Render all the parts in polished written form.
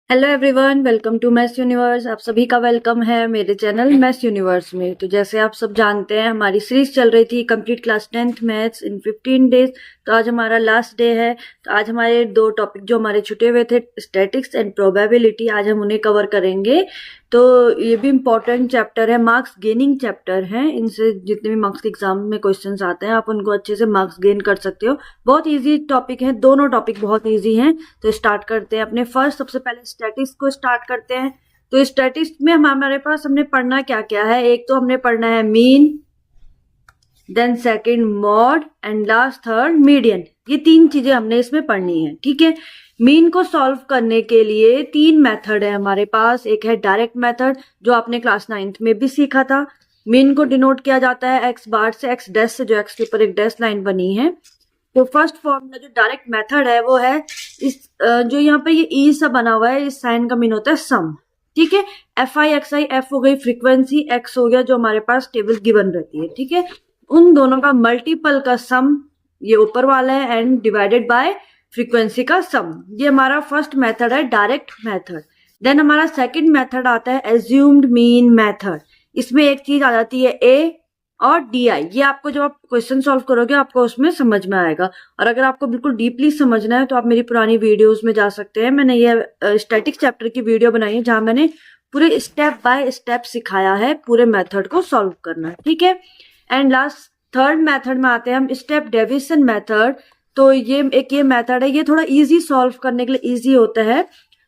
Hello everyone, welcome to maths universe. आप सभी का वेलकम है मेरे चैनल मैथ्स यूनिवर्स में। तो जैसे आप सब जानते हैं, हमारी सीरीज चल रही थी कंप्लीट क्लास 10th मैथ्स इन 15 डेज। तो आज हमारा लास्ट डे है। तो आज हमारे दो टॉपिक जो हमारे छुटे हुए थे, स्टैटिक्स एंड प्रोबेबिलिटी, आज हम उन्हें कवर करेंगे। तो ये भी इम्पोर्टेंट चैप्टर है, मार्क्स गेनिंग चैप्टर है। इनसे जितने भी मार्क्स के एग्जाम में क्वेश्चंस आते हैं, आप उनको अच्छे से मार्क्स गेन कर सकते हो। बहुत ईजी टॉपिक है, दोनों टॉपिक बहुत ईजी हैं। तो स्टार्ट करते हैं अपने फर्स्ट। सबसे पहले स्टैटिक्स को स्टार्ट करते हैं। तो स्टैटिक्स में हमारे पास हमने पढ़ना क्या क्या है। एक तो हमने पढ़ना है mean, then second mode and last third median. ये तीन चीजें हमने इसमें पढ़नी है, ठीक है। मीन को सॉल्व करने के लिए तीन मेथड है हमारे पास। एक है डायरेक्ट मेथड, जो आपने क्लास 9th में भी सीखा था। मीन को डिनोट किया जाता है एक्स बार से, एक्स डैश से, जो एक्स के ऊपर एक डैश लाइन बनी है। तो फर्स्ट फॉर्मूला जो डायरेक्ट मेथड है वो है इस जो यहाँ पे ये ई सा बना हुआ है, इस साइन का मीन होता है सम, ठीक है। F I x I, F हो गई फ्रीक्वेंसी, एक्स हो गया जो हमारे पास टेबल गिवन रहती है, ठीक है। उन दोनों का मल्टीपल का सम ये ऊपर वाला है एंड डिवाइडेड बाय फ्रीक्वेंसी का सम। ये हमारा फर्स्ट मेथड है, डायरेक्ट मेथड। देन हमारा सेकंड मेथड आता है एज्यूम्ड मीन मेथड। इसमें एक चीज आ जाती है ए और डी आई। ये आपको जब आप क्वेश्चन सॉल्व करोगे आपको उसमें समझ में आएगा। और अगर आपको बिल्कुल डीपली समझना है तो आप मेरी पुरानी वीडियोस में जा सकते हैं। मैंने ये स्टैटिक्स चैप्टर की वीडियो बनाई है जहां मैंने पूरे स्टेप बाय स्टेप सिखाया है पूरे मेथड को सॉल्व करना, ठीक है। एंड लास्ट थर्ड मेथड में आते हैं हम, स्टेप डेविएशन मेथड। तो ये मेथड है, ये थोड़ा इजी सॉल्व करने के लिए इजी होता है।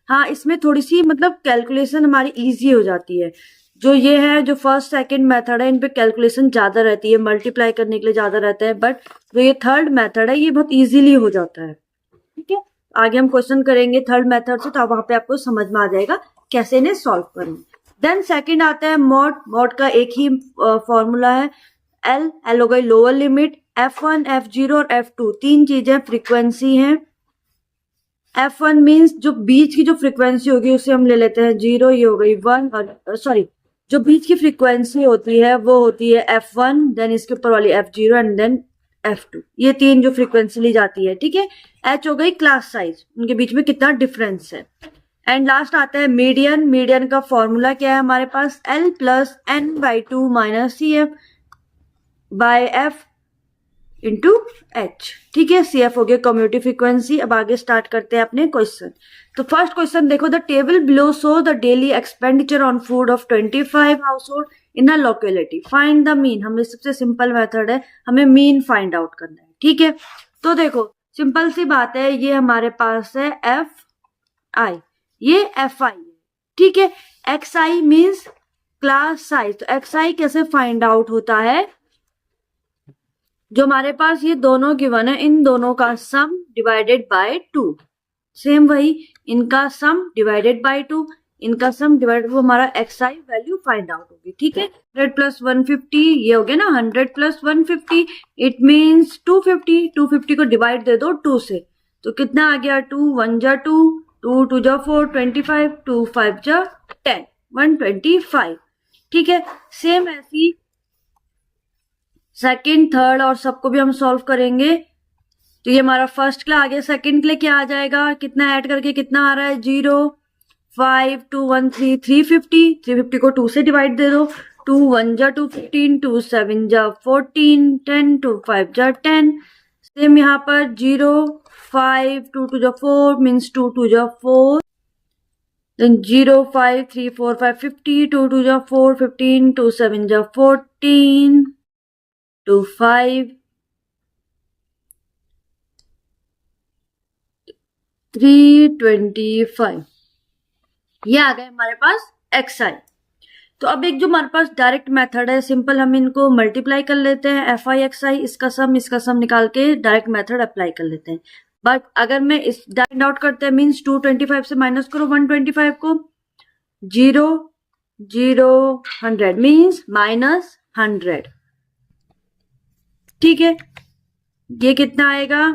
हाँ, इसमें थोड़ी सी मतलब कैलकुलेशन हमारी इजी हो जाती है। जो ये है, जो फर्स्ट सेकंड मेथड है, इन पे कैलकुलेशन ज्यादा रहती है, मल्टीप्लाई करने के लिए ज्यादा रहता है। बट जो ये थर्ड मेथड है ये बहुत इजीली हो जाता है, ठीक है। आगे हम क्वेश्चन करेंगे थर्ड मेथड से, तो वहां पे आपको समझ में आ जाएगा कैसे इन्हें सॉल्व करेंगे। देन सेकंड आता है मॉड। मॉड का एक ही फॉर्मूला है, एल। एल हो गई लोअर लिमिट, F1 F0 और F2 तीन चीजें फ्रीक्वेंसी हैं। F1 मीन्स जो बीच की जो फ्रीक्वेंसी होगी उसे हम ले लेते हैं 0, ये हो गई 1, और सॉरी जो बीच की फ्रीक्वेंसी होती है वो होती है F1, देन इसके ऊपर वाली F0 एंड देन F2। ये तीन जो फ्रीक्वेंसी ली जाती है, ठीक है। H हो गई क्लास साइज, उनके बीच में कितना डिफरेंस है। एंड लास्ट आता है मीडियन। मीडियन का फॉर्मूला क्या है हमारे पास, L plus N by two minus C F by F into H, ठीक है। सी एफ हो गया कम्युनिटी फ्रीक्वेंसी। अब आगे स्टार्ट करते हैं अपने क्वेश्चन। तो फर्स्ट क्वेश्चन देखो, the table below show the daily expenditure on food of 25 house hold in a locality, find the mean. हमें सबसे सिंपल मेथड है, हमें मीन फाइंड आउट करना है, ठीक है। तो देखो सिंपल सी बात है, ये हमारे पास है एफ आई, ये एफ आई है, ठीक है। X I means class size. तो एक्स आई कैसे फाइंड आउट होता है, जो हमारे पास ये दोनों गिवन है, इन दोनों का सम डिवाइडेड बाय 2। सेम वही, इनका सम डिवाइडेड बाय 2, इनका सम डिवाइडेड, वो हमारा x I value find out होगी, ठीक है। 100 प्लस 150, ये हो गया ना 100 प्लस 150, इट मीन्स 250। 250 को डिवाइड दे दो 2 से, तो कितना आ गया, 2 1 जा 2, 2 2 जा 4, 25, 2 5 जा 10, 125, ठीक है। सेम ऐसी सेकंड थर्ड और सबको भी हम सॉल्व करेंगे। तो ये हमारा फर्स्ट के लिए आ गया, सेकंड के लिए क्या आ जाएगा, कितना ऐड करके कितना आ रहा है, 0 5 2 1 3, 350। 350 को 2 से डिवाइड दे दो, 2 1 जा 2 15, 2 7 जा 14, 10 2 5 जा 10। सेम यहाँ पर 0 5 2 2 जा 4 मीन्स 2 2 जा 4, then 0 5 3 4 5 50, 2 2 जा 4 15, 2 7 जा 14, 2 5 325, ये आ गए हमारे पास एक्स आई। तो अब एक जो हमारे पास डायरेक्ट मेथड है, सिंपल, हम इनको मल्टीप्लाई कर लेते हैं, एफ आई एक्स आई, इसका सम निकाल के डायरेक्ट मेथड अप्लाई कर लेते हैं। बट अगर मैं इस फाइंड आउट करते हैं मीन्स 225 से माइनस करो 125 को, 0 0 100 मीन्स माइनस 100, ठीक है। ये कितना आएगा,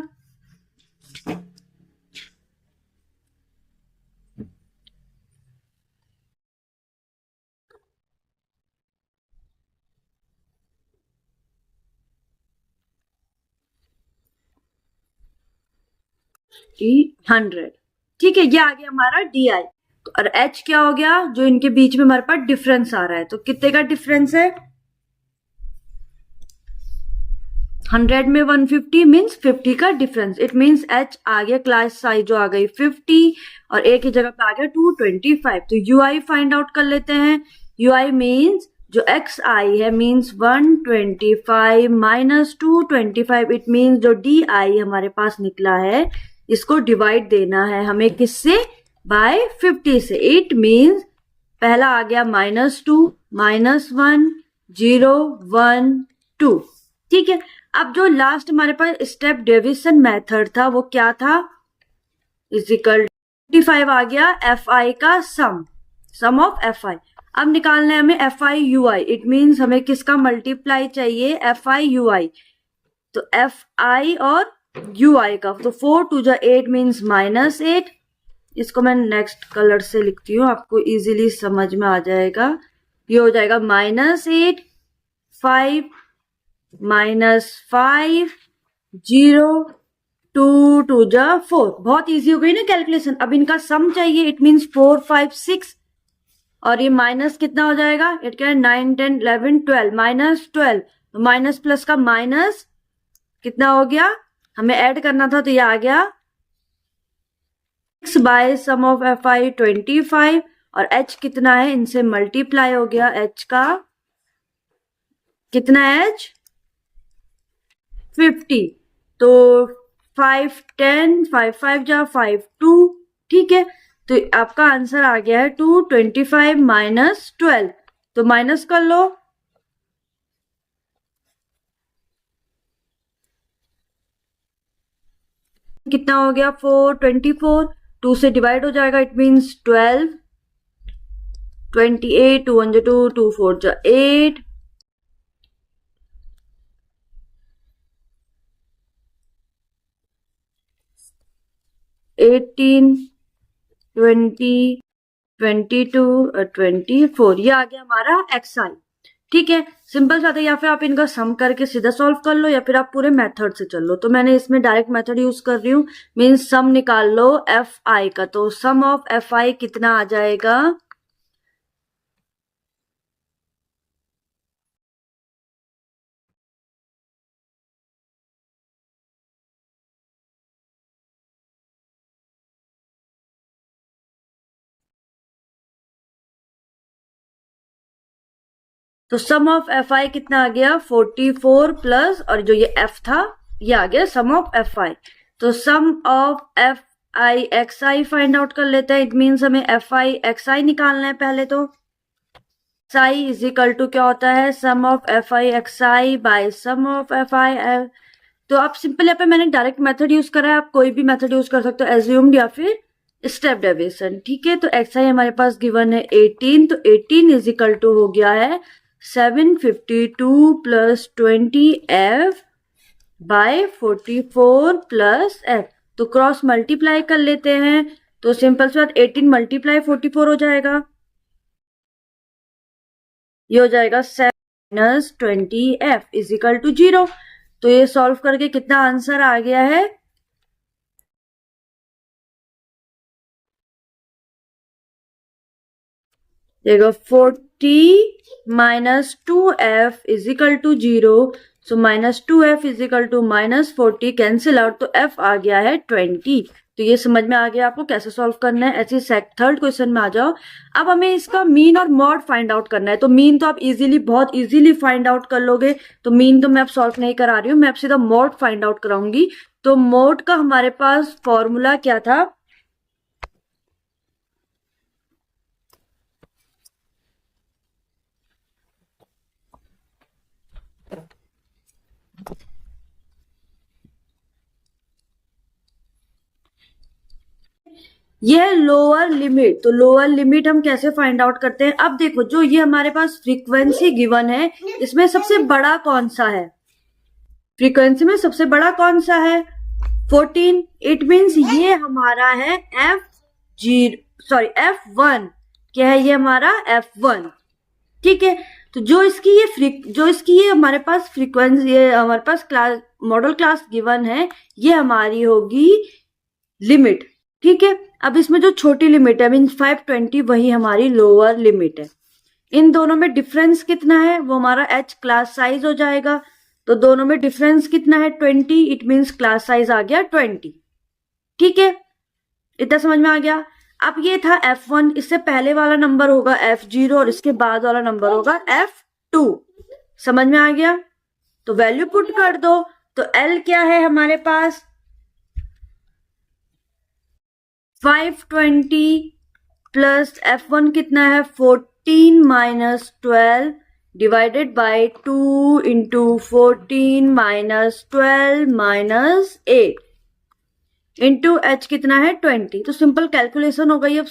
डी 100, ठीक है। ये आ गया हमारा डी आई। और h क्या हो गया, जो इनके बीच में हमारे पास डिफरेंस आ रहा है, तो कितने का डिफरेंस है, 100 में 150 मीन्स 50 का डिफरेंस। इट मीन्स h आ गया, क्लास साइज जो आ गई 50 और a की जगह पे आ गया 225। तो ui फाइंड आउट कर लेते हैं। ui मीन्स जो xi है मीन्स 125 माइनस 225। इट मीन्स जो di हमारे पास निकला है इसको डिवाइड देना है हमें किससे, बाय 50 से। इट मीन्स पहला आ गया -2 -1 0 1 2। ठीक है, अब जो लास्ट हमारे पास स्टेप डिवीजन मेथड था वो क्या था, इजिकल 25 आ गया fi का सम ऑफ fi। अब निकालना है हमें fi ui। इट मीन्स हमें किसका मल्टीप्लाई चाहिए, fi ui। तो fi और ui का, तो 4 2 जा 8 मीन्स -8। इसको मैं नेक्स्ट कलर से लिखती हूँ, आपको इजीली समझ में आ जाएगा। ये हो जाएगा -8 5 -5 0 2 2 जा 4। बहुत इजी हो गई ना कैलकुलेशन। अब इनका सम चाहिए, इट मीन्स 4 5 6 और ये माइनस कितना हो जाएगा, इट क्या है 9 10 11 12 -12। माइनस प्लस का माइनस कितना हो गया, हमें ऐड करना था तो ये आ गया 6 बाय सम ऑफ fi 25 और h कितना है, इनसे मल्टीप्लाई हो गया, h का कितना है, h 50। तो 5 10 5 5 जा 5 2। ठीक है, तो आपका आंसर आ गया है 225 माइनस 12। तो माइनस कर लो, कितना हो गया 424। 2 से डिवाइड हो जाएगा, इट मीन्स 12 28 2 1 जा 2 2 4 जा 8 18 20 22 और 24। ये आ गया हमारा xi। ठीक है, सिंपल सा था। या फिर आप इनका सम करके सीधा सॉल्व कर लो या फिर आप पूरे मेथड से चल लो। तो मैंने इसमें डायरेक्ट मेथड यूज कर रही हूँ, मीन्स सम निकाल लो fi का। तो सम ऑफ fi कितना आ जाएगा, तो सम ऑफ fi कितना आ गया 44 प्लस और जो ये f था ये आ गया सम ऑफ fi। तो sum of fi xi find out कर लेते हैं। इट मीन्स हमें fi xi निकालना है पहले। तो xi इज इक्वल टू क्या होता है, sum of fi xi by sum of fi। तो आप सिंपल यहाँ पे मैंने डायरेक्ट मेथड यूज करा है, आप कोई भी मेथड यूज कर सकते हो, एज्यूम्ड या फिर स्टेप डेविएशन। ठीक है, तो xi हमारे पास गिवन है 18। तो 18 इज इक्वल टू हो गया है 752 plus 20f by 44 plus f। तो क्रॉस मल्टीप्लाई कर लेते हैं, तो सिंपल सी बात 18 मल्टीप्लाई 44 हो जाएगा, ये हो जाएगा 7 minus 20f is equal to 0। तो ये सॉल्व करके कितना आंसर आ गया है, देखो 40 minus 2f is equal to 0। So minus 2f is equal to minus 40 cancel out, तो f आ गया है 20। तो ये समझ में आ गया आपको कैसे सॉल्व करना है। ऐसे थर्ड क्वेश्चन में आ जाओ। अब हमें इसका मीन और मॉड फाइंड आउट करना है। तो मीन तो आप इजीली बहुत इजीली फाइंड आउट कर लोगे, तो मीन तो मैं अब सॉल्व नहीं करा रही हूँ, मैं अब सीधा मॉड फाइंड आउट कराऊंगी। तो मॉड का हमारे पास फॉर्मूला क्या था, यह लोअर लिमिट। तो लोअर लिमिट हम कैसे फाइंड आउट करते हैं, अब देखो जो ये हमारे पास फ्रीक्वेंसी गिवन है इसमें सबसे बड़ा कौन सा है, फ्रीक्वेंसी में सबसे बड़ा कौन सा है 14। इट मीन्स ये हमारा है F1। क्या है ये हमारा F1। ठीक है, तो जो इसकी ये हमारे पास फ्रीक्वेंसी, ये हमारे पास क्लास मॉडल क्लास गिवन है, ये हमारी होगी लिमिट। ठीक है। अब इसमें जो छोटी लिमिट है मीन्स 520 वही हमारी लोअर लिमिट है। इन दोनों में डिफरेंस कितना है वो हमारा एच क्लास साइज हो जाएगा। तो दोनों में डिफरेंस कितना है 20, इट मीन्स क्लास साइज आ गया 20। ठीक है, इतना समझ में आ गया। अब ये था F1, इससे पहले वाला नंबर होगा F0 और इसके बाद वाला नंबर होगा F2। समझ में आ गया। तो वैल्यू पुट कर दो। तो L क्या है हमारे पास 520 प्लस F1 कितना है 14 minus 12 divided by 2 into 14 minus 12 minus 8 into H कितना है 20। तो सिंपल कैलकुलेशन हो गई। अब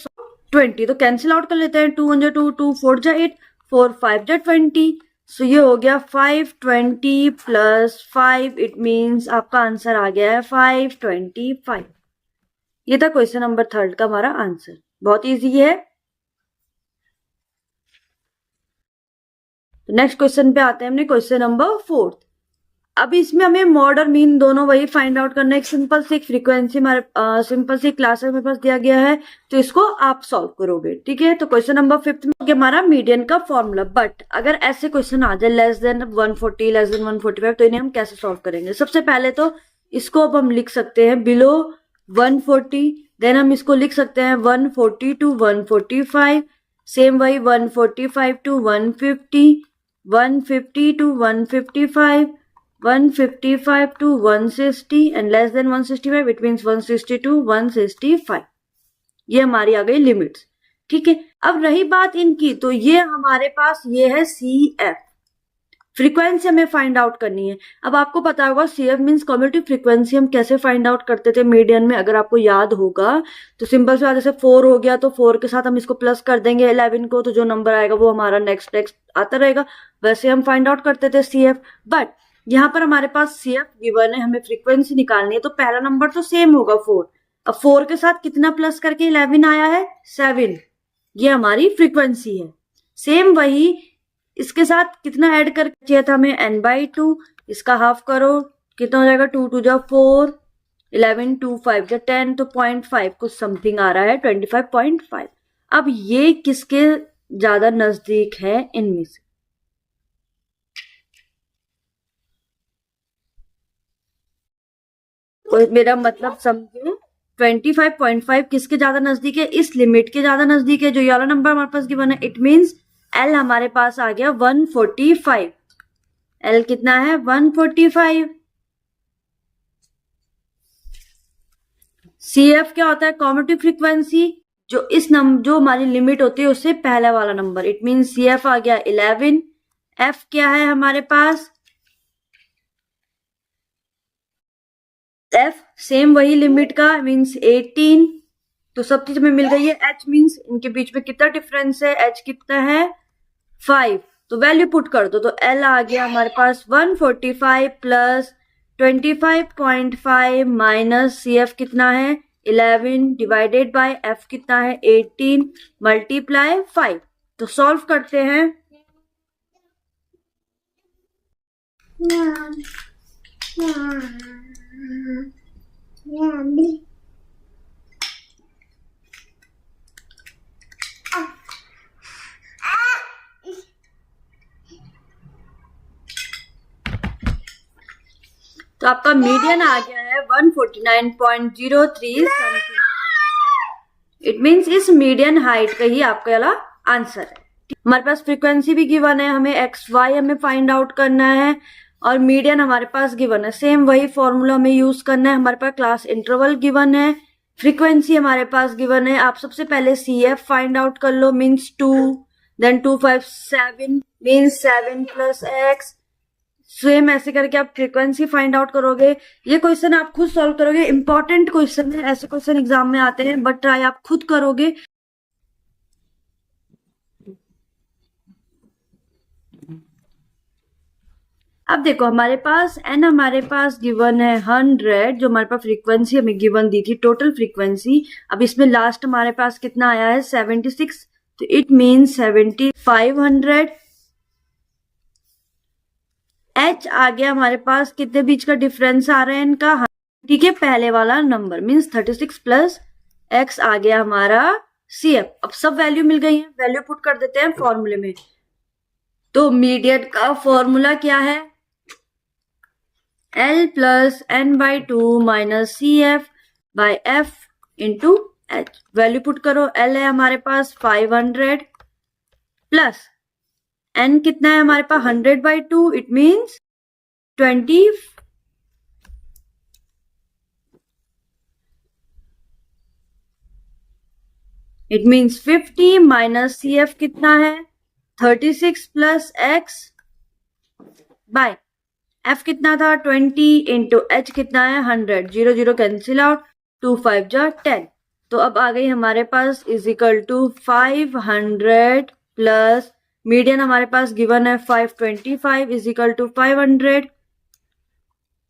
20 तो कैंसिल आउट कर लेते हैं। 2 1 2 2 4 जा 8 4 5 जा 20। सो ये हो गया 520 प्लस 5, इट मीन्स आपका आंसर आ गया है 525। ये था क्वेश्चन नंबर 3 का हमारा आंसर। बहुत इजी है। तो नेक्स्ट क्वेश्चन पे आते हैं हमने क्वेश्चन नंबर 4। अब इसमें हमें मॉड और मीन दोनों वही फाइंड आउट करना है। एक सिंपल सी फ्रीक्वेंसी हमारे सिंपल सी क्लास मेरे पास दिया गया है, तो इसको आप सॉल्व करोगे। ठीक है, तो क्वेश्चन नंबर 5 में हमारा मीडियन का फॉर्मूला। बट अगर ऐसे क्वेश्चन आ जाए लेस देन 140 लेस देन 145 तो इन्हें हम कैसे सॉल्व करेंगे। सबसे पहले तो इसको अब हम लिख सकते हैं बिलो 140, देन हम इसको लिख सकते हैं 140 टू 145, सेम वही 145 to 150, 150 to 155, 155 to 160 and less than 165, it means 160 to 165। ये हमारी आ गई लिमिट्स। ठीक है, अब रही बात इनकी, तो ये हमारे पास ये है CF, फ्रीक्वेंसी हमें फाइंड आउट करनी है। अब आपको पता होगा CF मीन्स कम्युलेटिव फ्रीक्वेंसी हम कैसे फाइंड आउट करते थे मीडियन में, अगर आपको याद होगा तो सिंपल सी बात, जैसे 4 हो गया तो 4 के साथ हम इसको प्लस कर देंगे 11 को, तो जो नंबर आएगा वो हमारा नेक्स्ट आता रहेगा। वैसे हम फाइंड आउट करते थे CF। बट यहाँ पर हमारे पास CF गिवन है, हमें फ्रीक्वेंसी निकालनी है, तो पहला नंबर तो सेम होगा 4। अब 4 के साथ कितना प्लस करके 11 आया है 7, ये हमारी फ्रीक्वेंसी है। सेम वही इसके साथ कितना ऐड करके चाहिए था हमें n/2, इसका हाफ करो कितना हो जाएगा 2 2 जा 4, 11 2 5 जा 10, तो 0.5 कुछ समथिंग आ रहा है 25.5। अब ये किसके ज्यादा नजदीक है इनमें से, तो मेरा मतलब समझे 25.5 किसके ज्यादा नजदीक है, इस लिमिट के ज्यादा नजदीक है जो ये वाला नंबर हमारे पास गिवन है। इट मींस L हमारे पास आ गया 145। L कितना है 145। CF क्या होता है कम्युलेटिव फ्रीक्वेंसी, जो इस नंबर जो हमारी लिमिट होती है उससे पहला वाला नंबर। इट मींस CF आ गया 11। F क्या है हमारे पास F सेम वही लिमिट का मीन्स 18। तो सब चीज हमें मिल गई है। H मीन्स इनके बीच में कितना डिफरेंस है, H कितना है 5, तो वैल्यू पुट कर दो। तो L आ गया हमारे पास 145 प्लस 25.5 माइनस CF कितना है 11 डिवाइडेड बाय F कितना है 18 मल्टीप्लाई 5। तो सॉल्व करते हैं। तो आपका मीडियन आ गया है 149.03 समथिंग। इट मींस इस मीडियन हाइट का ही आपका वाला आंसर है। हमारे पास फ्रीक्वेंसी भी गिवन है, हमें XY हमें फाइंड आउट करना है और मीडियन हमारे पास गिवन है। सेम वही फॉर्मूला हमें यूज करना है। हमारे पास क्लास इंटरवल गिवन है, फ्रीक्वेंसी हमारे पास गिवन है। आप सबसे पहले CF फाइंड आउट कर लो means 2, then 2 5 7 means 7 plus X। Same ऐसे करके आप फ्रीक्वेंसी फाइंड आउट करोगे। ये क्वेश्चन आप खुद सॉल्व करोगे, इंपॉर्टेंट क्वेश्चन है, ऐसे क्वेश्चन एग्जाम में आते हैं, बट ट्राई आप खुद करोगे। अब देखो हमारे पास n हमारे पास गिवन है 100, जो हमारे पास फ्रीक्वेंसी हमें गिवन दी थी टोटल फ्रीक्वेंसी। अब इसमें लास्ट हमारे पास कितना आया है 76, तो इट मीन्स 7500। H आ गया हमारे पास, कितने बीच का डिफरेंस आ रहा है इनका, ठीक है, पहले वाला नंबर मीन्स 36 प्लस x आ गया हमारा CF। अब सब वैल्यू मिल गई है, वैल्यू पुट कर देते हैं फॉर्मूले में। तो मीडियन का फॉर्मूला क्या है? L plus n/2 minus CF by F into H। Value put करो, L है हमारे पास 500 प्लस n कितना है हमारे पास 100/2, it means 20। It means 50 minus CF कितना है 36 प्लस x बाय F कितना था 20 इंटू H कितना है 100। 0 0 कैंसिल आउट, 2 5 जा 10। तो अब आ गई हमारे पास is equal to 500 plus median हमारे पास गिवन है 525 इज इक्वल टू 500।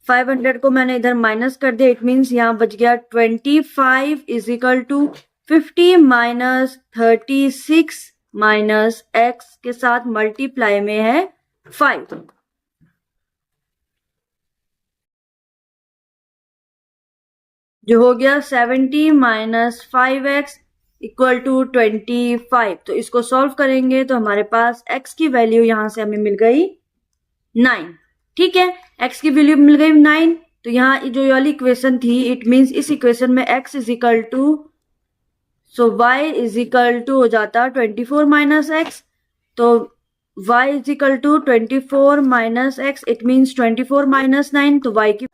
500 को मैंने इधर माइनस कर दिया, इट मीन्स यहाँ बच गया 25 is equal to 50 minus 36 minus x के साथ मल्टीप्लाई में है 5। जो हो गया 70 माइनस 5x इक्वल टू 25। तो इसको सॉल्व करेंगे तो हमारे पास x की वैल्यू यहां से हमें मिल गई 9। ठीक है, x की वैल्यू मिल गई 9। तो यहाँ जो वाली इक्वेशन थी, इट मीन्स इस इक्वेशन में x is equal to, so y is equal to हो जाता 24 माइनस x। तो y is equal to 24 minus x, it means 24 minus 9, तो y की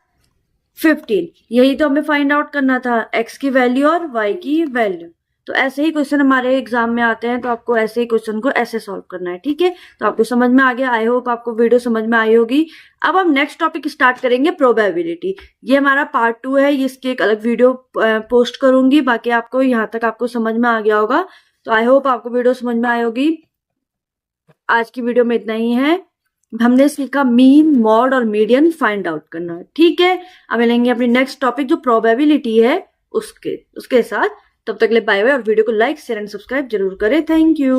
15। यही तो हमें फाइंड आउट करना था, x की वैल्यू और y की वैल्यू। तो ऐसे ही क्वेश्चन हमारे एग्जाम में आते हैं, तो आपको ऐसे ही क्वेश्चन को ऐसे सॉल्व करना है। ठीक है, तो आपको समझ में आ गया। आई होप आपको वीडियो समझ में आई होगी। अब हम नेक्स्ट टॉपिक स्टार्ट करेंगे, प्रोबेबिलिटी। ये हमारा पार्ट 2 है, इसकी एक अलग वीडियो पोस्ट करूंगी। बाकी आपको यहाँ तक आपको समझ में आ गया होगा। तो आई होप आपको वीडियो समझ में आई होगी। आज की वीडियो में इतना ही है। हमने सीखा मीन, मॉड और मीडियन फाइंड आउट करना। ठीक है, अब मिलेंगे अपनी नेक्स्ट टॉपिक जो प्रोबेबिलिटी है उसके साथ। तब तक के लिए बाय बाय, और वीडियो को लाइक शेयर एंड सब्सक्राइब जरूर करें। Thank you.